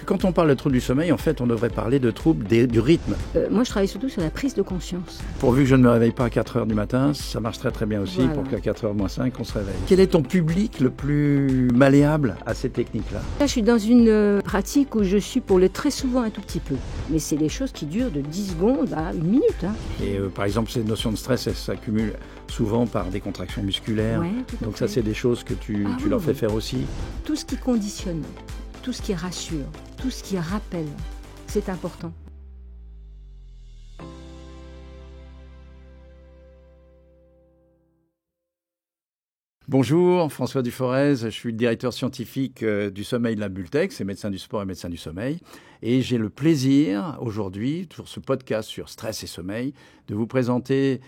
quand on parle de troubles du sommeil, en fait, on devrait parler de troubles du rythme. Moi, je travaille surtout sur la prise de conscience. Pourvu que je ne me réveille pas à 4 heures du matin, ça marche très très bien aussi, voilà. Pour qu'à 4h moins 5, on se réveille. Quel est ton public le plus malléable à ces techniques-là? Là, je suis dans une pratique où je suis pour le très souvent un tout petit peu. Mais c'est des choses qui durent de 10 secondes à 1 minute. Hein. Et par exemple, ces notions de stress, elles s'accumulent souvent par des contractions musculaires. Ouais, donc ça, c'est des choses que tu leur fais faire aussi. Tout ce qui conditionne, tout ce qui rassure, tout ce qui rappelle, c'est important. Bonjour, François Duforez, je suis le directeur scientifique du sommeil de la Bultec, c'est médecin du sport et médecin du sommeil. Et j'ai le plaisir aujourd'hui, sur ce podcast sur stress et sommeil, de vous présenter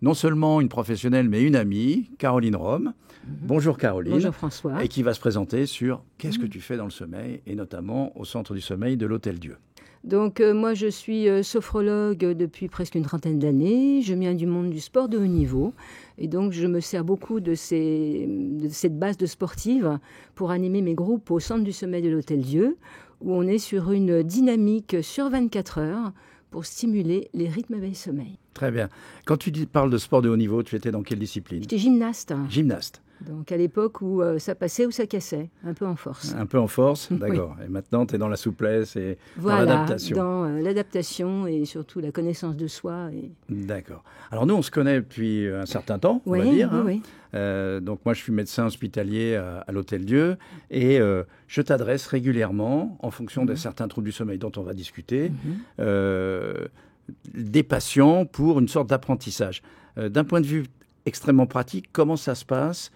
non seulement une professionnelle, mais une amie, Caroline Rome. Bonjour Caroline. Bonjour François. Et qui va se présenter sur qu'est-ce que tu fais dans le sommeil, et notamment au Centre du sommeil de l'Hôtel-Dieu. Donc moi je suis sophrologue depuis presque une trentaine d'années, je viens du monde du sport de haut niveau et donc je me sers beaucoup de cette base de sportive pour animer mes groupes au Centre du sommeil de l'Hôtel-Dieu où on est sur une dynamique sur 24 heures pour stimuler les rythmes veille-sommeil. Très bien. Quand tu parles de sport de haut niveau, tu étais dans quelle discipline? J'étais gymnaste. Gymnaste. Donc à l'époque où ça passait ou ça cassait, un peu en force. Un peu en force, d'accord. Oui. Et maintenant, tu es dans la souplesse et dans l'adaptation. Dans l'adaptation et surtout la connaissance de soi. D'accord. Alors nous, on se connaît depuis un certain temps, on va dire. Oui. Donc moi, je suis médecin hospitalier à l'Hôtel-Dieu et je t'adresse régulièrement, en fonction de certains troubles du sommeil dont on va discuter, des patients pour une sorte d'apprentissage. D'un point de vue extrêmement pratique, comment ça se passe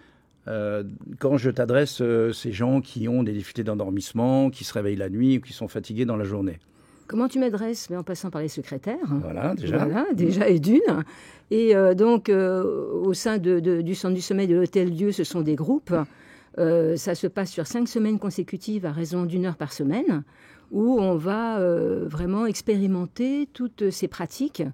quand je t'adresse ces gens qui ont des difficultés d'endormissement, qui se réveillent la nuit ou qui sont fatigués dans la journée? Comment tu m'adresses? En passant par les secrétaires. Voilà, déjà. Voilà, déjà et d'une. Et donc, au sein du Centre du sommeil de l'Hôtel-Dieu, ce sont des groupes. Ça se passe sur 5 semaines consécutives à raison d'1 heure par semaine, où on va vraiment expérimenter toutes ces pratiques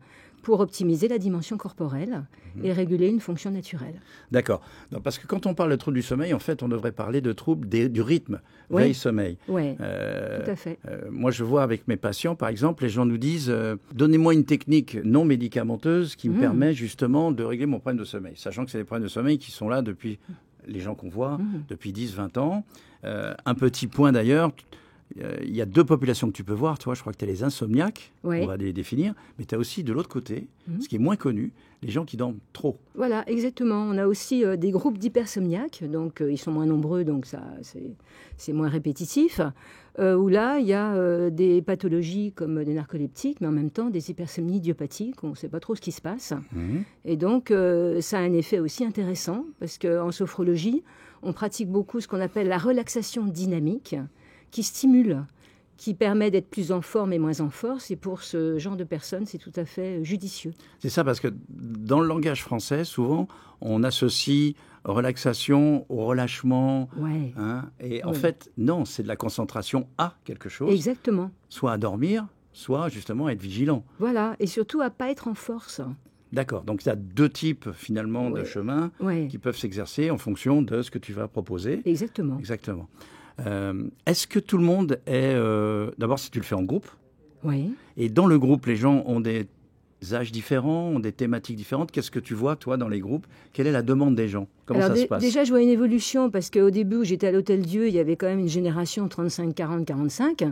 pour optimiser la dimension corporelle et réguler une fonction naturelle. D'accord. Non, parce que quand on parle de troubles du sommeil, en fait, on devrait parler de troubles du rythme, veille-sommeil. Oui, tout à fait. Moi, je vois avec mes patients, par exemple, les gens nous disent « Donnez-moi une technique non médicamenteuse qui me permet justement de régler mon problème de sommeil », sachant que c'est des problèmes de sommeil qui sont là depuis, les gens qu'on voit, depuis 10-20 ans. Un petit point d'ailleurs, il y a 2 populations que tu peux voir. Toi, je crois que tu as les insomniaques, on va les définir, mais tu as aussi de l'autre côté, ce qui est moins connu, les gens qui dorment trop. Voilà, exactement. On a aussi des groupes d'hypersomniaques, donc ils sont moins nombreux, donc ça, c'est moins répétitif, où là, il y a des pathologies comme des narcoleptiques, mais en même temps des hypersomnies idiopathiques, on ne sait pas trop ce qui se passe. Et donc, ça a un effet aussi intéressant, parce qu'en sophrologie, on pratique beaucoup ce qu'on appelle la relaxation dynamique, qui stimule, qui permet d'être plus en forme et moins en force. Et pour ce genre de personnes, c'est tout à fait judicieux. C'est ça, parce que dans le langage français, souvent, on associe relaxation au relâchement. Ouais. Et en fait, non, c'est de la concentration à quelque chose. Exactement. Soit à dormir, soit justement à être vigilant. Voilà, et surtout à ne pas être en force. D'accord, donc il y a 2 types finalement de chemins qui peuvent s'exercer en fonction de ce que tu vas proposer. Exactement. Exactement. Est-ce que tout le monde est... D'abord, si tu le fais en groupe. Oui. Et dans le groupe, les gens ont des âges différents, ont des thématiques différentes. Qu'est-ce que tu vois, toi, dans les groupes? Quelle est la demande des gens? Comment ça se passe? Déjà, je vois une évolution, parce qu'au début, où j'étais à l'Hôtel-Dieu, il y avait quand même une génération 35, 40, 45.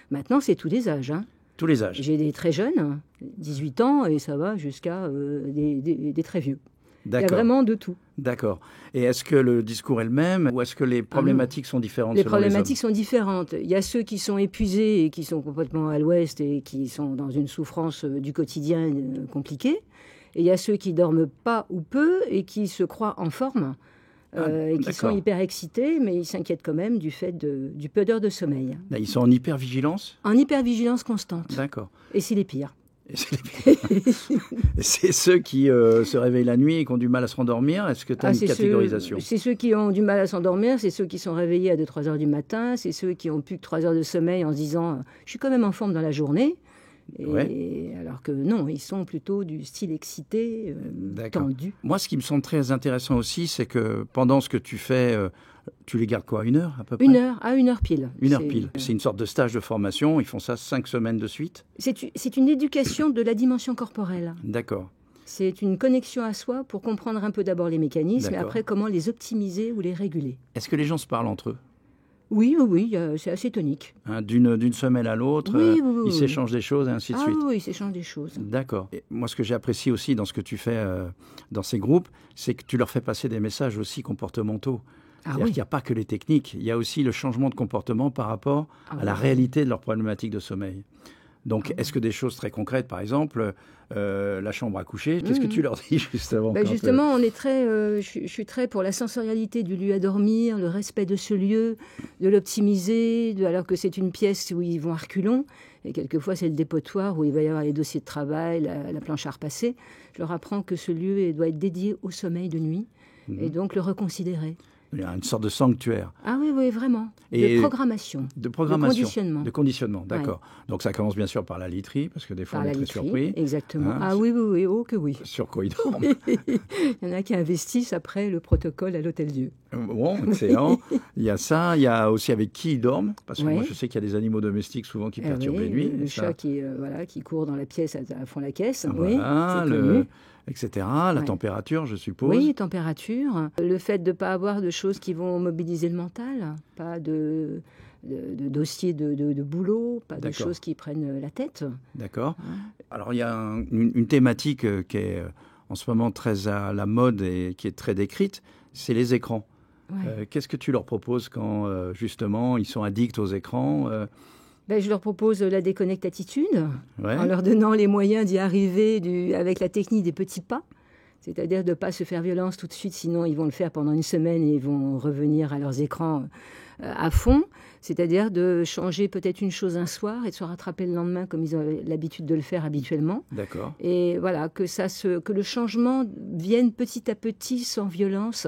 Maintenant, c'est tous les âges. Tous les âges. J'ai des très jeunes, 18 ans, et ça va jusqu'à des très vieux. D'accord. Il y a vraiment de tout. D'accord. Et est-ce que le discours est le même ou est-ce que les problématiques sont différentes? Les problématiques sont différentes. Il y a ceux qui sont épuisés et qui sont complètement à l'ouest et qui sont dans une souffrance du quotidien compliquée. Et il y a ceux qui dorment pas ou peu et qui se croient en forme et qui sont hyper excités, mais ils s'inquiètent quand même du fait du peu d'heures de sommeil. Là, ils sont en hypervigilance? En hypervigilance constante. D'accord. Et c'est les pires. C'est ceux qui se réveillent la nuit et qui ont du mal à se rendormir. Est-ce que tu as une catégorisation? C'est ceux qui ont du mal à s'endormir, c'est ceux qui sont réveillés à 2-3 heures du matin, c'est ceux qui ont plus que 3 heures de sommeil en se disant « je suis quand même en forme dans la journée ». Alors que non, ils sont plutôt du style excité, tendu. Moi, ce qui me semble très intéressant aussi, c'est que pendant ce que tu fais, tu les gardes quoi, 1 heure à peu près? 1 heure, à 1 heure pile. 1 heure pile. C'est une sorte de stage de formation, ils font ça 5 semaines de suite? C'est une éducation de la dimension corporelle. D'accord. C'est une connexion à soi pour comprendre un peu d'abord les mécanismes et après comment les optimiser ou les réguler. Est-ce que les gens se parlent entre eux? Oui, c'est assez tonique. Hein, d'une semaine à l'autre, ils s'échangent des choses et ainsi de suite. Oui, ils s'échangent des choses. D'accord. Et moi, ce que j'apprécie aussi dans ce que tu fais dans ces groupes, c'est que tu leur fais passer des messages aussi comportementaux. C'est-à-dire qu'il n'y a pas que les techniques, il y a aussi le changement de comportement par rapport à la réalité de leurs problématiques de sommeil. Donc, est-ce que des choses très concrètes, par exemple, la chambre à coucher, qu'est-ce que tu leur dis justement? Justement, on est je suis très pour la sensorialité du lieu à dormir, le respect de ce lieu, de l'optimiser, alors que c'est une pièce où ils vont à reculons. Et quelquefois, c'est le dépotoir où il va y avoir les dossiers de travail, la planche à repasser. Je leur apprends que ce lieu doit être dédié au sommeil de nuit et donc le reconsidérer. Il y a une sorte de sanctuaire. Ah oui, vraiment. De programmation. De conditionnement. De conditionnement, d'accord. Ouais. Donc ça commence bien sûr par la literie, parce que des fois on est très surpris. Exactement. Hein, oui, oh que oui. Sur quoi ils dorment. Il y en a qui investissent après le protocole à l'Hôtel-Dieu. Bon, excellent. Il y a ça, il y a aussi avec qui ils dorment, parce que moi je sais qu'il y a des animaux domestiques souvent qui perturbent les nuits. Le chat qui court dans la pièce à fond la caisse. Voilà, etc. La température, je suppose. Oui, température. Le fait de ne pas avoir de choses qui vont mobiliser le mental, pas de dossiers de boulot, pas de choses qui prennent la tête. D'accord. Alors, il y a une thématique qui est en ce moment très à la mode et qui est très décrite, c'est les écrans. Qu'est-ce que tu leur proposes quand, justement, ils sont addicts aux écrans je leur propose la déconnectatitude, en leur donnant les moyens d'y arriver avec la technique des petits pas. C'est-à-dire de ne pas se faire violence tout de suite, sinon ils vont le faire pendant une semaine et ils vont revenir à leurs écrans à fond. C'est-à-dire de changer peut-être une chose un soir et de se rattraper le lendemain comme ils ont l'habitude de le faire habituellement. D'accord. Et voilà, que le changement vienne petit à petit sans violence.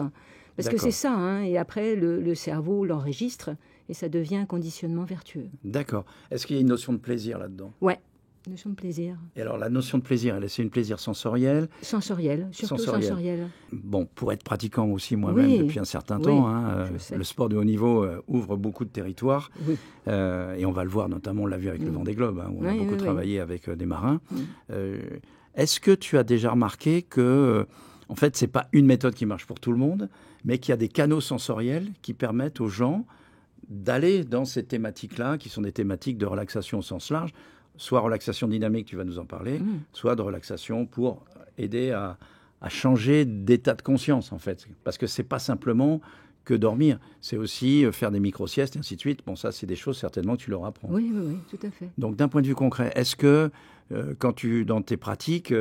Parce que c'est ça, hein, et après le cerveau l'enregistre et ça devient un conditionnement vertueux. D'accord. Est-ce qu'il y a une notion de plaisir là-dedans? Ouais. Notion de plaisir. Et alors, la notion de plaisir, c'est une plaisir sensoriel? Surtout sensoriel. Bon, pour être pratiquant aussi moi-même depuis un certain temps, le sport de haut niveau ouvre beaucoup de territoires. Oui. Et on va le voir, notamment, on l'a vu avec le Vendée Globe, où on a beaucoup travaillé avec des marins. Est-ce que tu as déjà remarqué que, en fait, ce n'est pas une méthode qui marche pour tout le monde, mais qu'il y a des canaux sensoriels qui permettent aux gens d'aller dans ces thématiques-là, qui sont des thématiques de relaxation au sens large, soit relaxation dynamique, tu vas nous en parler, soit de relaxation pour aider à changer d'état de conscience, en fait. Parce que ce n'est pas simplement que dormir, c'est aussi faire des micro-siestes, et ainsi de suite. Bon, ça, c'est des choses certainement que tu leur apprends. Oui, tout à fait. Donc, d'un point de vue concret, est-ce que, dans tes pratiques,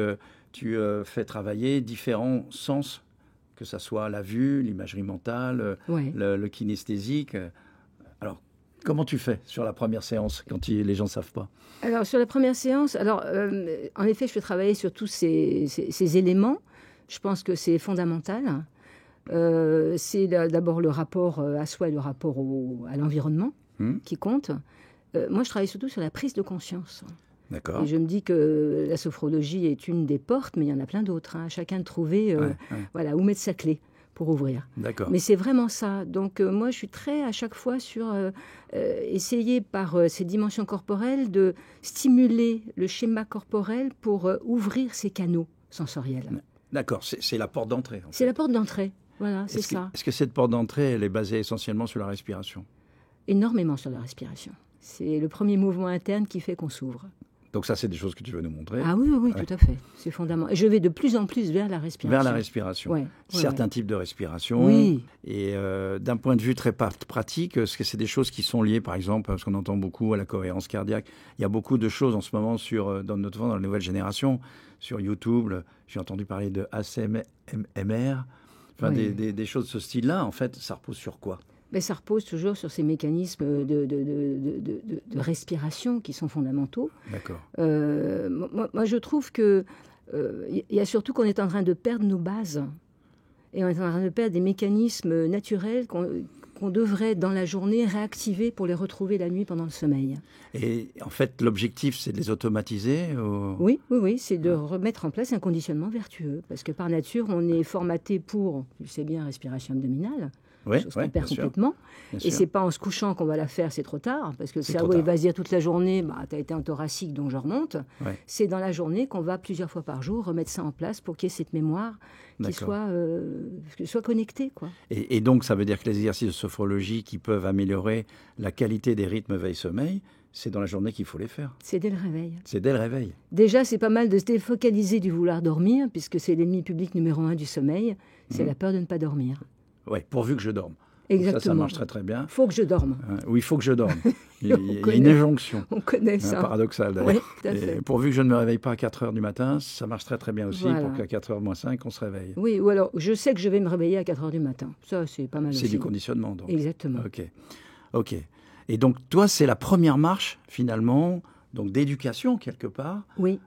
tu fais travailler différents sens, que ce soit la vue, l'imagerie mentale, le kinesthésique Alors, comment tu fais sur la première séance quand les gens ne savent pas? Alors, sur la première séance, en effet, je fais travailler sur tous ces éléments. Je pense que c'est fondamental. C'est d'abord le rapport à soi et le rapport à l'environnement qui compte. Moi, je travaille surtout sur la prise de conscience. D'accord. Et je me dis que la sophrologie est une des portes, mais il y en a plein d'autres. À chacun de trouver où mettre sa clé pour ouvrir. D'accord. Mais c'est vraiment ça. Donc moi, je suis très à chaque fois sur essayer par ces dimensions corporelles de stimuler le schéma corporel pour ouvrir ces canaux sensoriels. D'accord, c'est la porte d'entrée. En fait. C'est la porte d'entrée, voilà, c'est ça. Est-ce que cette porte d'entrée, elle est basée essentiellement sur la respiration? Énormément sur la respiration. C'est le premier mouvement interne qui fait qu'on s'ouvre. Donc ça, c'est des choses que tu veux nous montrer. Ah oui, tout à fait. C'est fondamental. Et je vais de plus en plus vers la respiration. Vers la respiration. Certains types de respiration. Oui. Et d'un point de vue très pratique, est-ce que c'est des choses qui sont liées, par exemple, parce qu'on entend beaucoup à la cohérence cardiaque. Il y a beaucoup de choses en ce moment, notamment dans la nouvelle génération, sur YouTube. J'ai entendu parler de ASMR. Des choses de ce style-là, en fait, ça repose sur quoi? Ça repose toujours sur ces mécanismes de respiration qui sont fondamentaux. D'accord. Moi, je trouve que y a surtout qu'on est en train de perdre nos bases. Et on est en train de perdre des mécanismes naturels qu'on devrait, dans la journée, réactiver pour les retrouver la nuit pendant le sommeil. Et en fait, l'objectif, c'est de les automatiser Oui, c'est de remettre en place un conditionnement vertueux. Parce que par nature, on est formaté pour, tu sais bien, respiration abdominale. Chose qu'on perd complètement. Et c'est pas en se couchant qu'on va la faire, c'est trop tard. Parce que le cerveau, il va se dire toute la journée, tu as été en thoracique, donc je remonte. Ouais. C'est dans la journée qu'on va plusieurs fois par jour remettre ça en place pour qu'il y ait cette mémoire qui soit connectée. Quoi. Et donc, ça veut dire que les exercices de sophrologie qui peuvent améliorer la qualité des rythmes veille-sommeil, c'est dans la journée qu'il faut les faire. C'est dès le réveil. C'est dès le réveil. Déjà, c'est pas mal de se défocaliser du vouloir dormir, puisque c'est l'ennemi public numéro 1 du sommeil, c'est la peur de ne pas dormir. Oui, pourvu que je dorme. Exactement. Ça marche très très bien. Il faut que je dorme. Oui, il faut que je dorme. Il y a une injonction. On connaît ça. Paradoxal d'ailleurs. Oui, tout à fait. Pourvu que je ne me réveille pas à 4 heures du matin, ça marche très très bien aussi pour qu'à 4 heures moins 5, on se réveille. Oui, ou alors je sais que je vais me réveiller à 4 heures du matin. Ça, c'est pas mal aussi. C'est du conditionnement donc. Exactement. Ok. Et donc toi, c'est la première marche finalement, donc d'éducation quelque part. Oui.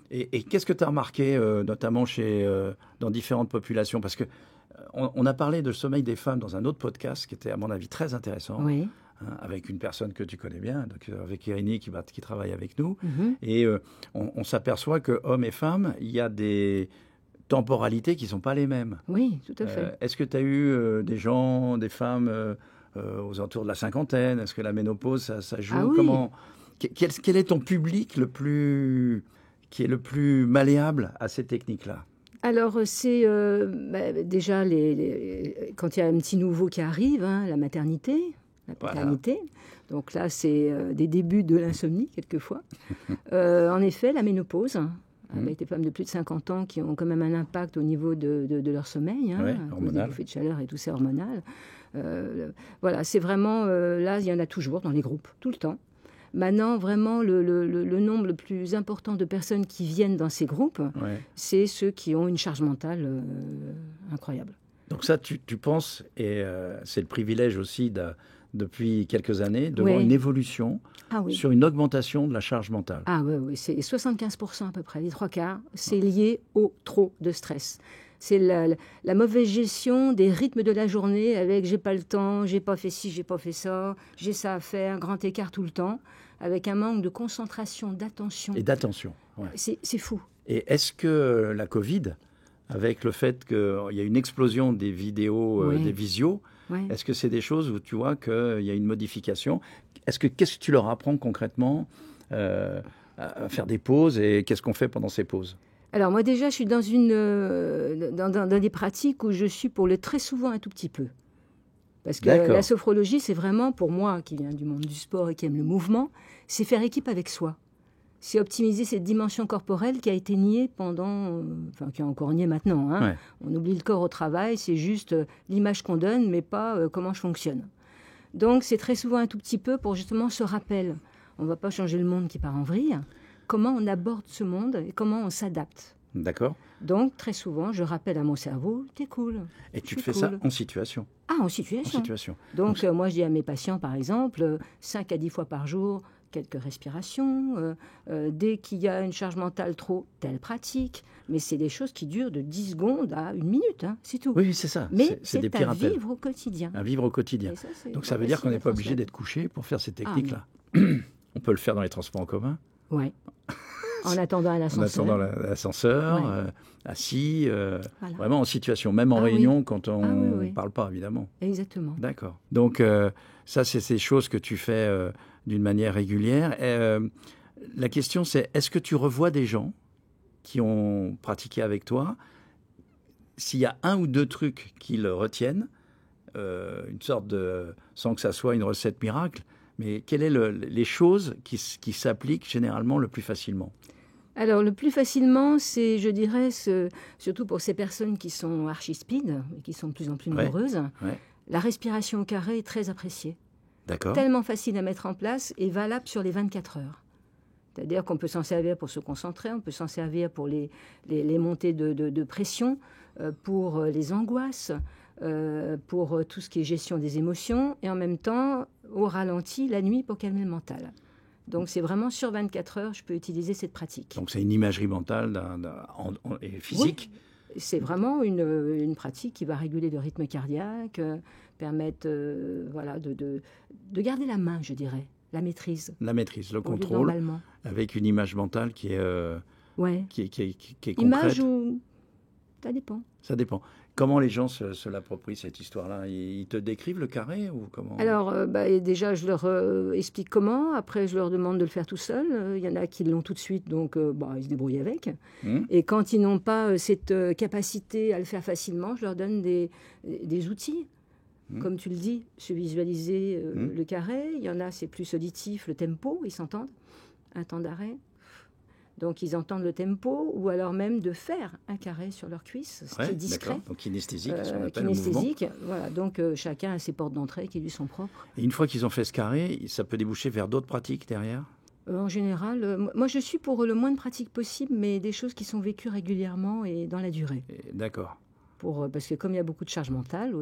Et qu'est-ce que tu as remarqué, notamment dans différentes populations? Parce que on a parlé de sommeil des femmes dans un autre podcast qui était, à mon avis, très intéressant, avec une personne que tu connais bien, donc, avec Irini qui travaille avec nous. Et on s'aperçoit que hommes et femmes, il y a des temporalités qui ne sont pas les mêmes. Oui, tout à fait. Est-ce que tu as eu des femmes aux alentours de la cinquantaine? Est-ce que la ménopause, ça joue? Oui. Quel est ton public qui est le plus malléable à ces techniques-là? Alors, c'est déjà quand il y a un petit nouveau qui arrive, la maternité, la paternité. Voilà. Donc là, c'est des débuts de l'insomnie, quelquefois. En effet, la ménopause, avec des femmes de plus de 50 ans qui ont quand même un impact au niveau de leur sommeil, à cause des bouffées de chaleur et tout ça, hormonal. Voilà, c'est vraiment... là, il y en a toujours dans les groupes, tout le temps. Maintenant, vraiment, le nombre le plus important de personnes qui viennent dans ces groupes, c'est ceux qui ont une charge mentale incroyable. Donc ça, tu penses, et c'est le privilège aussi depuis quelques années, de voir une évolution sur une augmentation de la charge mentale. Ah oui, c'est 75% à peu près, les 3/4, c'est lié au trop de stress. C'est la mauvaise gestion des rythmes de la journée avec j'ai pas le temps, j'ai pas fait ci, j'ai pas fait ça, j'ai ça à faire, grand écart tout le temps, avec un manque de concentration, d'attention. Et d'attention, C'est fou. Et est-ce que la Covid, avec le fait qu'il y a une explosion des vidéos, des visios, est-ce que c'est des choses où tu vois qu'il y a une modification? Qu'est-ce que tu leur apprends concrètement à faire des pauses et qu'est-ce qu'on fait pendant ces pauses? Alors moi déjà, je suis dans des pratiques où je suis pour le très souvent un tout petit peu. Parce que la sophrologie, c'est vraiment, pour moi, qui viens du monde du sport et qui aime le mouvement, c'est faire équipe avec soi. C'est optimiser cette dimension corporelle qui a été niée qui est encore niée maintenant. On oublie le corps au travail, c'est juste l'image qu'on donne, mais pas comment je fonctionne. Donc c'est très souvent un tout petit peu pour justement ce rappel. On ne va pas changer le monde qui part en vrille. Comment on aborde ce monde et comment on s'adapte. D'accord. Donc, très souvent, je rappelle à mon cerveau, t'es cool. Et tu fais ça en situation? Ah, en situation. Donc moi, je dis à mes patients, par exemple, 5 à 10 fois par jour, quelques respirations. Dès qu'il y a une charge mentale trop, telle pratique. Mais c'est des choses qui durent de 10 secondes à 1 minute, c'est tout. Oui, c'est ça. Mais c'est des petits rappels. Vivre au quotidien. À vivre au quotidien. Ça, donc ça veut dire qu'on n'est pas obligé d'être couché pour faire ces techniques-là. On peut le faire dans les transports en commun. Oui. En attendant l'ascenseur. Assis, vraiment en situation, même en réunion quand on ne parle pas, évidemment. Exactement. D'accord. Donc, ça, c'est ces choses que tu fais d'une manière régulière. La question, c'est, est-ce que tu revois des gens qui ont pratiqué avec toi? S'il y a un ou deux trucs qu'ils retiennent, une sorte de... sans que ça soit une recette miracle, mais quelles sont les choses qui s'appliquent généralement le plus facilement? Alors, le plus facilement, c'est, je dirais, surtout pour ces personnes qui sont archi-speed, et qui sont de plus en plus nombreuses, la respiration au carré est très appréciée. D'accord. Tellement facile à mettre en place et valable sur les 24 heures. C'est-à-dire qu'on peut s'en servir pour se concentrer, on peut s'en servir pour les montées de pression, pour les angoisses, pour tout ce qui est gestion des émotions, et en même temps, au ralenti, la nuit pour calmer le mental. Donc, c'est vraiment sur 24 heures, je peux utiliser cette pratique. Donc, c'est une imagerie mentale et physique. Oui. C'est vraiment une pratique qui va réguler le rythme cardiaque, permettre de garder la main, je dirais, la maîtrise. La maîtrise, le contrôle, avec une image mentale qui est concrète. Image ou... Ça dépend. Ça dépend. Comment les gens se l'approprient, cette histoire-là? Ils te décrivent le carré ou comment? Alors, déjà, je leur explique comment. Après, je leur demande de le faire tout seul. Il y en a qui l'ont tout de suite, donc ils se débrouillent avec. Et quand ils n'ont pas cette capacité à le faire facilement, je leur donne des outils. Comme tu le dis, se visualiser le carré. Il y en a, c'est plus auditif, le tempo, ils s'entendent. Un temps d'arrêt. Donc, ils entendent le tempo, ou alors même de faire un carré sur leur cuisse, ce qui est discret. D'accord. Donc, kinesthésique, ce qu'on appelle le mouvement. Voilà. Donc, chacun a ses portes d'entrée qui lui sont propres. Et une fois qu'ils ont fait ce carré, ça peut déboucher vers d'autres pratiques derrière? En général, moi, je suis pour le moins de pratiques possible, mais des choses qui sont vécues régulièrement et dans la durée. D'accord. Parce que comme il y a beaucoup de charge mentale,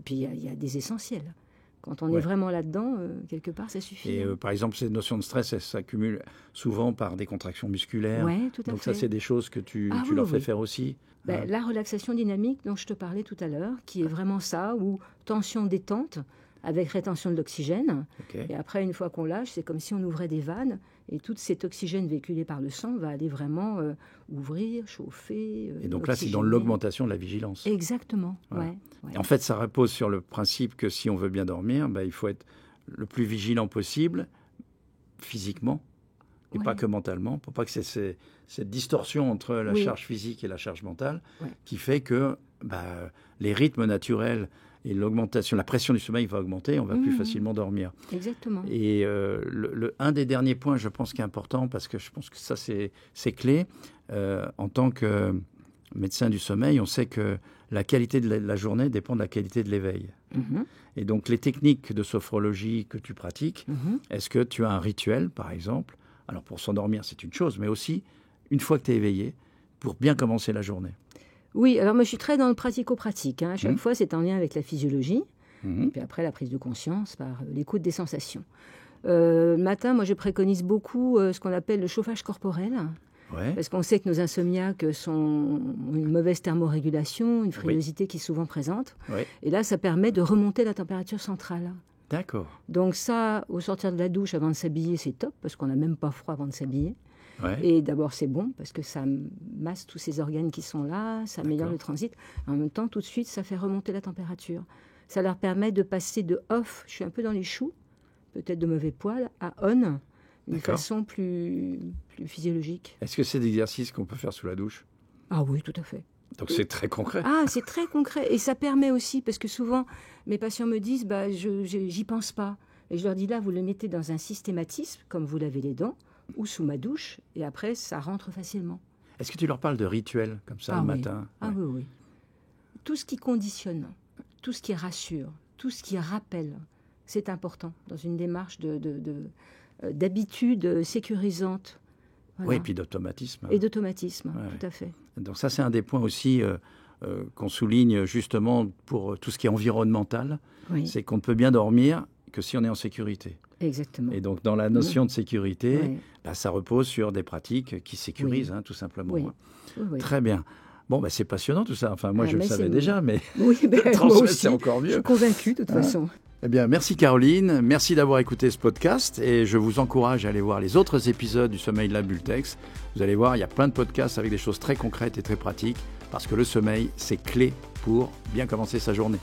puis il y a des essentiels. Quand on est vraiment là-dedans, quelque part, ça suffit. Et par exemple, ces notions de stress, elles s'accumulent souvent par des contractions musculaires. Oui, tout à fait. Donc ça, c'est des choses que tu leur fais faire aussi. La relaxation dynamique dont je te parlais tout à l'heure, qui est vraiment ça, où tension-détente, avec rétention de l'oxygène. Et après, une fois qu'on lâche, c'est comme si on ouvrait des vannes. Et tout cet oxygène véhiculé par le sang va aller vraiment ouvrir, chauffer. Et donc là, c'est dans l'augmentation de la vigilance. Exactement, voilà. Et en fait, ça repose sur le principe que si on veut bien dormir, il faut être le plus vigilant possible, physiquement, et pas que mentalement, pour pas que c'est cette distorsion entre la charge physique et la charge mentale qui fait que les rythmes naturels et l'augmentation, la pression du sommeil va augmenter, on va plus facilement dormir. Exactement. Et un des derniers points, je pense, qui est important, parce que je pense que ça, c'est clé, en tant que médecin du sommeil, on sait que la qualité de la journée dépend de la qualité de l'éveil. Et donc, les techniques de sophrologie que tu pratiques, est-ce que tu as un rituel, par exemple? Alors, pour s'endormir, c'est une chose, mais aussi, une fois que tu es éveillé, pour bien commencer la journée. Oui, alors moi je suis très dans le pratico-pratique. À chaque fois, c'est en lien avec la physiologie. Et puis après, la prise de conscience par l'écoute des sensations. Le matin, moi je préconise beaucoup ce qu'on appelle le chauffage corporel. Parce qu'on sait que nos insomniaques ont une mauvaise thermorégulation, une frilosité qui est souvent présente. Et là, ça permet de remonter la température centrale. D'accord. Donc ça, au sortir de la douche, avant de s'habiller, c'est top, parce qu'on n'a même pas froid avant de s'habiller. Et d'abord, c'est bon, parce que ça masse tous ces organes qui sont là, ça améliore le transit. En même temps, tout de suite, ça fait remonter la température. Ça leur permet de passer de off, je suis un peu dans les choux, peut-être de mauvais poil, à on, d'une façon plus physiologique. Est-ce que c'est des exercices qu'on peut faire sous la douche? Ah oui, tout à fait. Donc c'est très concret. Ah, c'est très concret. Et ça permet aussi, parce que souvent, mes patients me disent, j'y pense pas. Et je leur dis, là, vous le mettez dans un systématisme, comme vous lavez les dents, ou sous ma douche, et après, ça rentre facilement. Est-ce que tu leur parles de rituels, comme ça, le matin? Oui. Tout ce qui conditionne, tout ce qui rassure, tout ce qui rappelle, c'est important dans une démarche d'habitude sécurisante. Voilà. Oui, et puis d'automatisme. Et d'automatisme, tout à fait. Donc ça, c'est un des points aussi qu'on souligne justement pour tout ce qui est environnemental. C'est qu'on ne peut bien dormir que si on est en sécurité. Exactement. Et donc, dans la notion de sécurité, ça repose sur des pratiques qui sécurisent, tout simplement. Oui. Très bien. Bon, c'est passionnant tout ça. Enfin, moi, je le savais déjà, mais transmettre, c'est encore mieux. Je suis convaincue, de toute façon. Eh bien, merci Caroline. Merci d'avoir écouté ce podcast. Et je vous encourage à aller voir les autres épisodes du Sommeil de la Bultex. Vous allez voir, il y a plein de podcasts avec des choses très concrètes et très pratiques. Parce que le sommeil, c'est clé pour bien commencer sa journée.